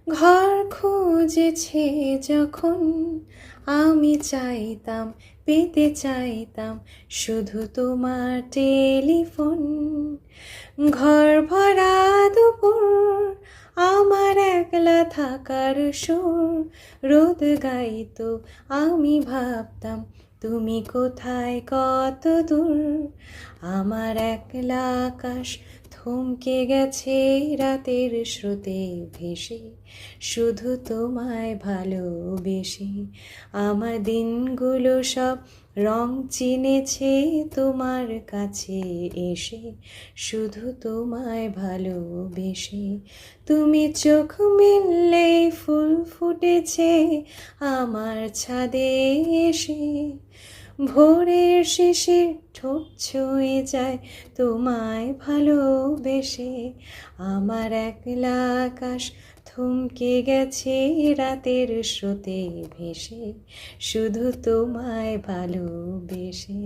ঘর খুঁজেছে যখন আমি চাইতাম, পেতে চাইতাম শুধু তোমার টেলিফোন। ঘর ভরা দুপুর আমার একলা থাকার সুর রোদ গাইতো, আমি ভাবতাম তুমি কোথায় কত দূর। আমার একলা আকাশ থমকে গেছে রাতের স্রোতে ভেসে, শুধু তোমায় ভালোবেসে। আমার দিনগুলো সব রং চিনেছে তোমার কাছে এসে, শুধু তোমায় ভালোবেসে। তুমি চোখ মেললেই ফুল ফুটেছে আমার ছাদে এসে, ভোরের শেষে ঠোঁট ছুঁয়ে যায় তোমায় ভালোবেসে। আমার একলা আকাশ থমকে গেছে রাতের স্রোতে ভেসে, শুধু তোমায় ভালোবেসে।